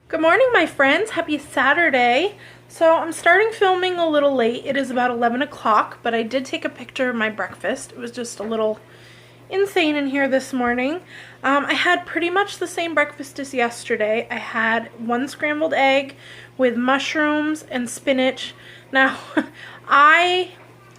Good morning, my friends. Happy Saturday. So I'm starting filming a little late. It is about 11 o'clock, but I did take a picture of my breakfast. It was just a little insane in here this morning. I had pretty much the same breakfast as yesterday. I had one scrambled egg with mushrooms and spinach. Now, I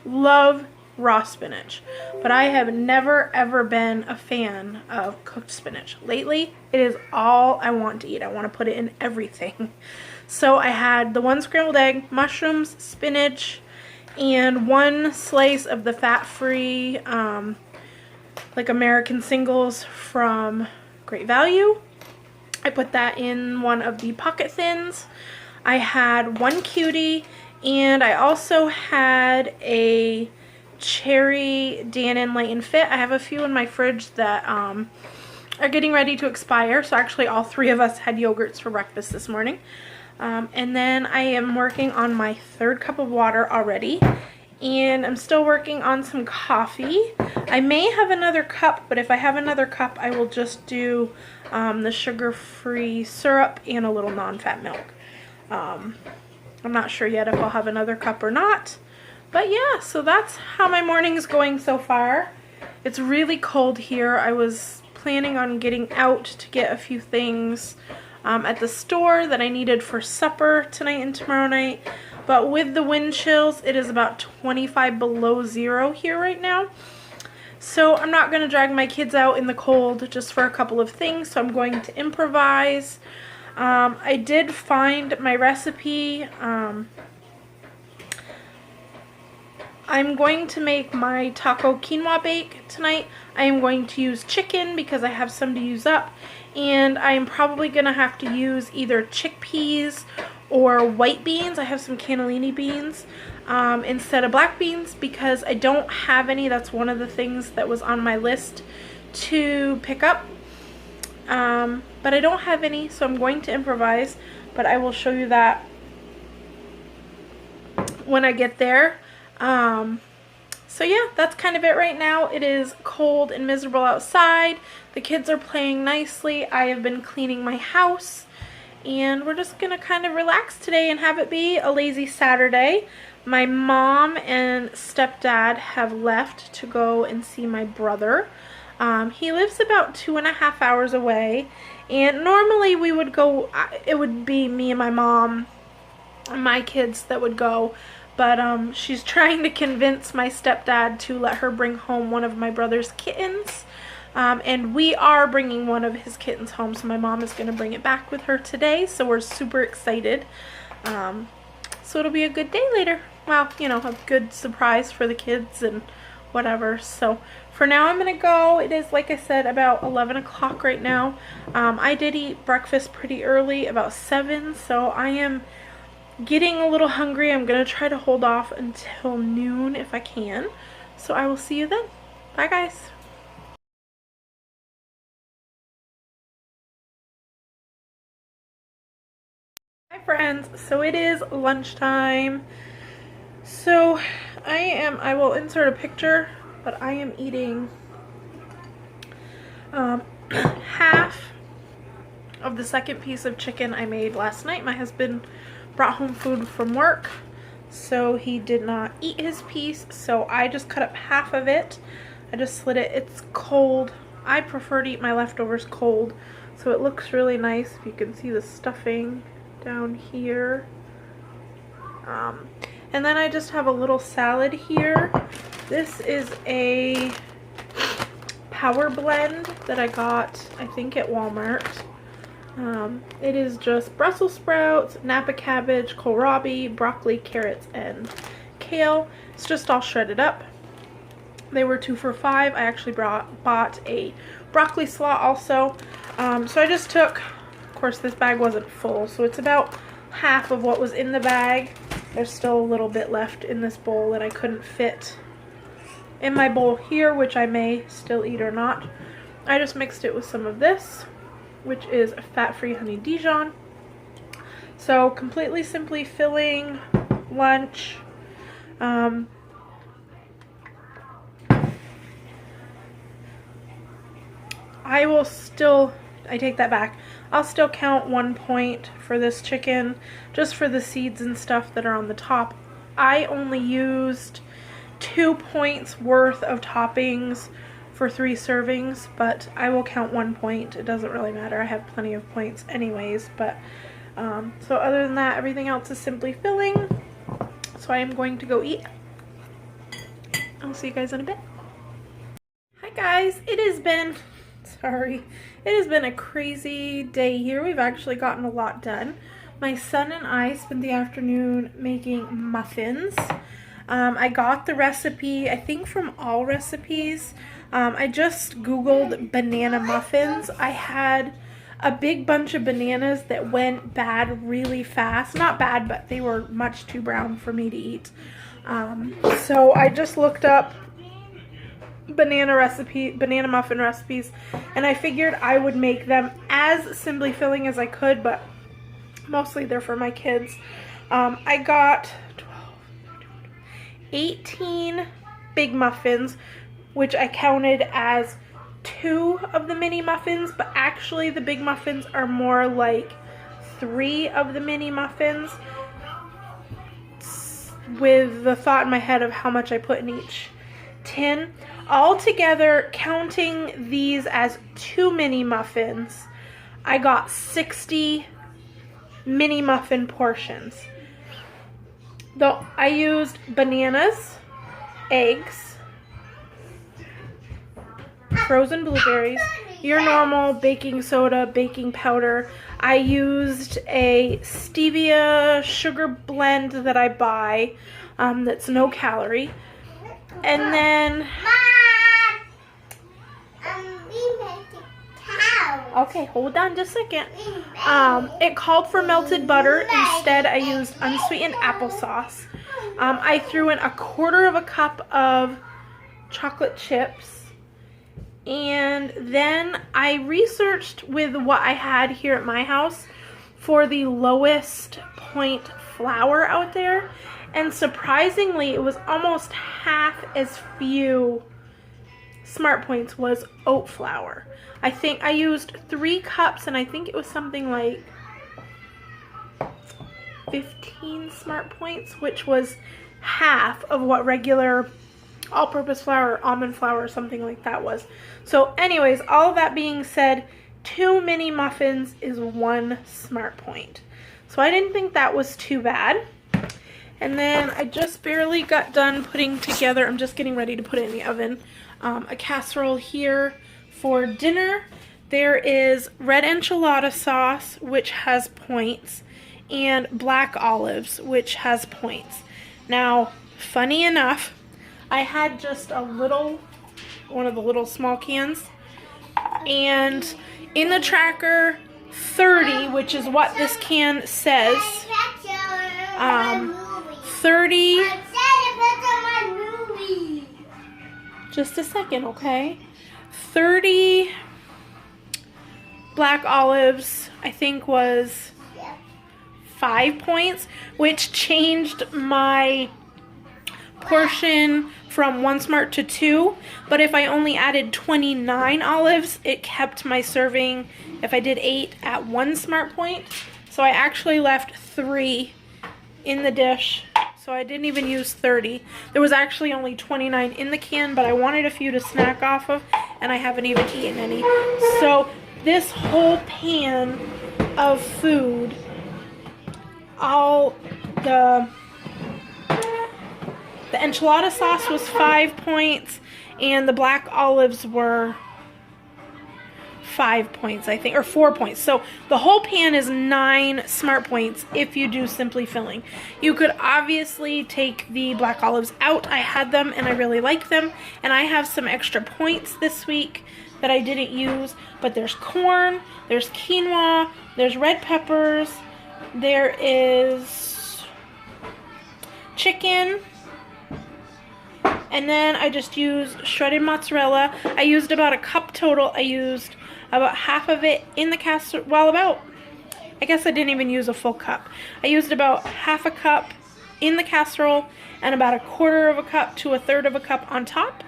love raw spinach, but I have never ever been a fan of cooked spinach. Lately, it is all I want to eat. I want to put it in everything. So I had the one scrambled egg, mushrooms, spinach, and one slice of the fat-free like American singles from Great Value. I put that in one of the pocket thins. I had one cutie, and I also had a cherry Dannon Light and Fit. I have a few in my fridge that are getting ready to expire, so actually all three of us had yogurts for breakfast this morning. And then I am working on my third cup of water already, and I'm still working on some coffee. I may have another cup, but if I have another cup, I will just do the sugar-free syrup and a little non-fat milk. I'm not sure yet if I'll have another cup or not. But yeah, so that's how my morning is going so far. It's really cold here. I was planning on getting out to get a few things at the store that I needed for supper tonight and tomorrow night. But with the wind chills, it is about 25 below zero here right now. So I'm not going to drag my kids out in the cold just for a couple of things. So I'm going to improvise. I did find my recipe. I'm going to make my taco quinoa bake tonight. I am going to use chicken because I have some to use up. And I am probably going to have to use either chickpeas or white beans. I have some cannellini beans instead of black beans because I don't have any. That's one of the things that was on my list to pick up. But I don't have any, so I'm going to improvise. But I will show you that when I get there. So yeah, that's kind of it right now. It is cold and miserable outside. The kids are playing nicely. I have been cleaning my house, and we're just gonna kind of relax today and have it be a lazy Saturday. My mom and stepdad have left to go and see my brother. He lives about 2.5 hours away, and normally we would go, it would be me and my mom and my kids that would go. But she's trying to convince my stepdad to let her bring home one of my brother's kittens. And we are bringing one of his kittens home, so my mom is going to bring it back with her today. So we're super excited. So it'll be a good day later. Well, you know, a good surprise for the kids and whatever. So for now, I'm going to go. It is, like I said, about 11 o'clock right now. I did eat breakfast pretty early, about 7. So I am getting a little hungry. I'm going to try to hold off until noon if I can. So I will see you then. Bye, guys. Hi, friends. So it is lunchtime. So I will insert a picture, but I am eating half of the second piece of chicken I made last night. My husband brought home food from work, so he did not eat his piece, so I just cut up half of it. I just slit it. It's cold. I prefer to eat my leftovers cold, so it looks really nice. If you can see the stuffing down here. And then I just have a little salad here. This is a Power Blend that I got, I think, at Walmart. It is just Brussels sprouts, Napa cabbage, kohlrabi, broccoli, carrots, and kale. It's just all shredded up. They were 2 for $5. I actually bought a broccoli slaw also. So I just took, of course this bag wasn't full, so it's about half of what was in the bag. There's still a little bit left in this bowl that I couldn't fit in my bowl here, which I may still eat or not. I just mixed it with some of this, which is fat-free honey Dijon. So completely simply filling lunch. I will still I take that back. I'll still count 1 point for this chicken, just for the seeds and stuff that are on the top. I only used 2 points worth of toppings for 3 servings, but I will count 1 point. It doesn't really matter. I have plenty of points anyways, but so other than that, everything else is simply filling. So I am going to go eat. I'll see you guys in a bit. Hi guys, it has been a crazy day here. We've actually gotten a lot done. My son and I spent the afternoon making muffins. I got the recipe, I think from All Recipes. I just Googled banana muffins. I had a big bunch of bananas that went bad really fast. Not bad, but they were much too brown for me to eat. So I just looked up banana muffin recipes, and I figured I would make them as simply filling as I could, but mostly they're for my kids. I got 18 big muffins, which I counted as 2 of the mini muffins, but actually the big muffins are more like 3 of the mini muffins, with the thought in my head of how much I put in each tin. Altogether, counting these as 2 mini muffins, I got 60 mini muffin portions. Though I used bananas, eggs, frozen blueberries, your normal baking soda, baking powder. I used a stevia sugar blend that I buy that's no calorie. And then... Okay, hold on just a second. It called for melted butter. Instead, I used unsweetened applesauce. I threw in 1/4 cup of chocolate chips. And then I researched with what I had here at my house for the lowest point flour out there. And surprisingly, it was almost half as few Smart Points was oat flour. I think I used 3 cups, and I think it was something like 15 Smart Points, which was half of what regular all-purpose flour, almond flour, or something like that was. So anyways, all of that being said, 2 mini muffins is 1 Smart Point. So I didn't think that was too bad. And then I just barely got done putting together, I'm just getting ready to put it in the oven, a casserole here for dinner. There is red enchilada sauce, which has points, and black olives, which has points. Now, funny enough, I had just one of the little small cans, and in the tracker, 30, which is what this can says, 30, just a second, okay, 30 black olives, I think was 5 points, which changed my portion from 1 Smart to 2, but if I only added 29 olives, it kept my serving, if I did 8, at 1 Smart Point. So I actually left 3 in the dish, so I didn't even use 30. There was actually only 29 in the can, but I wanted a few to snack off of, and I haven't even eaten any. So this whole pan of food, the enchilada sauce was 5 points, and the black olives were 5 points, I think, or 4 points. So the whole pan is 9 Smart Points if you do simply filling. You could obviously take the black olives out. I had them and I really like them, and I have some extra points this week that I didn't use, but there's corn, there's quinoa, there's red peppers, there is chicken, and then I just used shredded mozzarella. I used about 1 cup total. I used about half of it in the casserole. Well, I guess I didn't even use a full cup. I used about half a cup in the casserole and about 1/4 cup to 1/3 cup on top.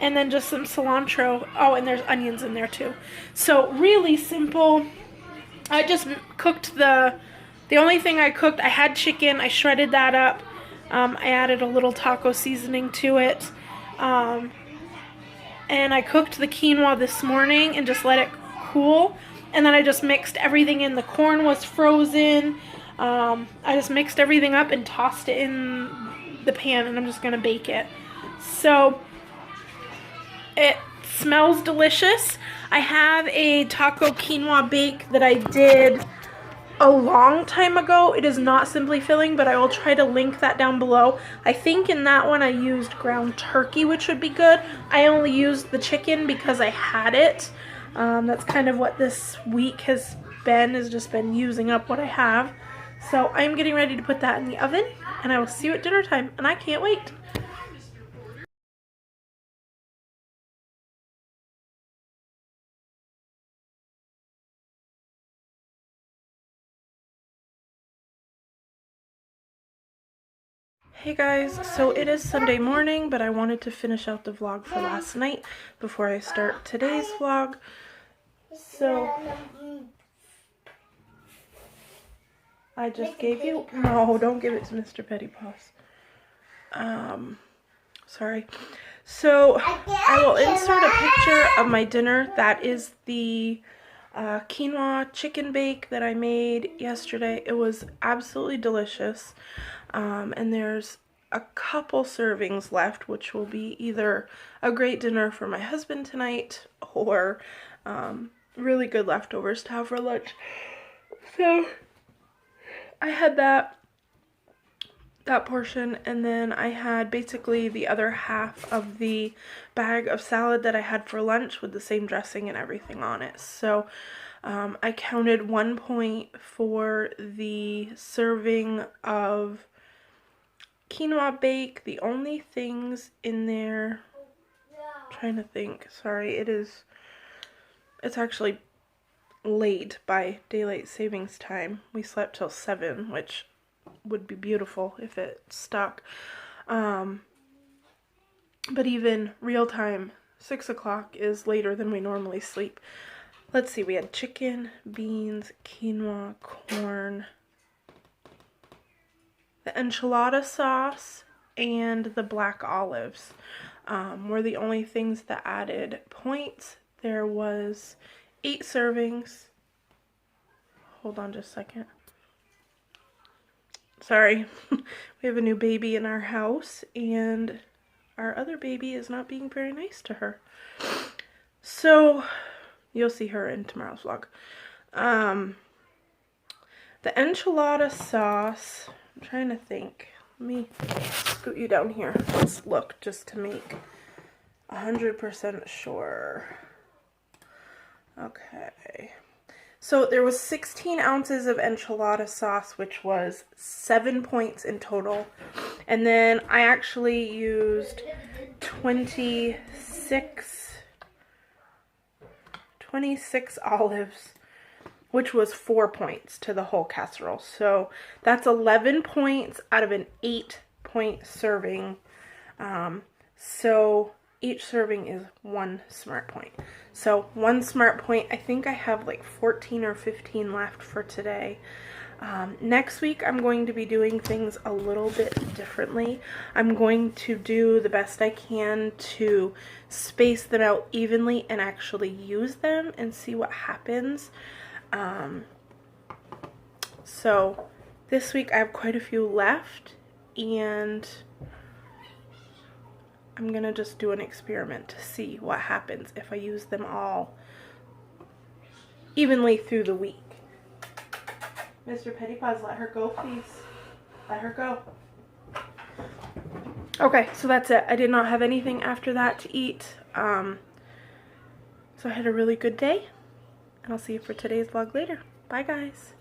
and then just some cilantro. Oh, and there's onions in there too. So really simple. I just cooked the only thing I cooked, I had chicken, I shredded that up. I added a little taco seasoning to it. And I cooked the quinoa this morning and just let it cool. And then I just mixed everything in. The corn was frozen. I just mixed everything up and tossed it in the pan, and I'm just gonna bake it. So it smells delicious. I have a taco quinoa bake that I did a long time ago. It is not Simply Filling, but I will try to link that down below. I think in that one I used ground turkey, which would be good. I only used the chicken because I had it. That's kind of what this week has just been using up what I have. So I'm getting ready to put that in the oven, and I will see you at dinner time, and I can't wait. Hey guys, so it is Sunday morning, but I wanted to finish out the vlog for last night before I start today's vlog. So I just gave you, no, don't give it to Mr. Pettypaws. Sorry. So I will insert a picture of my dinner. That is the quinoa chicken bake that I made yesterday. It was absolutely delicious. And there's a couple servings left, which will be either a great dinner for my husband tonight or really good leftovers to have for lunch. So I had that portion, and then I had basically the other half of the bag of salad that I had for lunch with the same dressing and everything on it. So I counted 1 point for the serving of quinoa bake. The only things in there, I'm trying to think, sorry, it's actually late by daylight savings time. We slept till 7, which would be beautiful if it stuck. But even real time, 6 o'clock is later than we normally sleep. Let's see, we had chicken, beans, quinoa, corn, the enchilada sauce, and the black olives were the only things that added points. There was 8 servings. Hold on just a second. Sorry, we have a new baby in our house, and our other baby is not being very nice to her. So, you'll see her in tomorrow's vlog. The enchilada sauce, I'm trying to think. Let me scoot you down here. Let's look just to make 100% sure. Okay. So there was 16 ounces of enchilada sauce, which was 7 points in total. And then I actually used 26 olives, which was 4 points to the whole casserole. So that's 11 points out of an 8-point serving. So each serving is 1 smart point. So 1 smart point. I think I have like 14 or 15 left for today. Next week I'm going to be doing things a little bit differently. I'm going to do the best I can to space them out evenly and actually use them and see what happens. So this week I have quite a few left, and I'm gonna just do an experiment to see what happens if I use them all evenly through the week. Mr. Pettypaws, let her go, please. Let her go. Okay, so that's it. I did not have anything after that to eat. So I had a really good day, and I'll see you for today's vlog later. Bye, guys.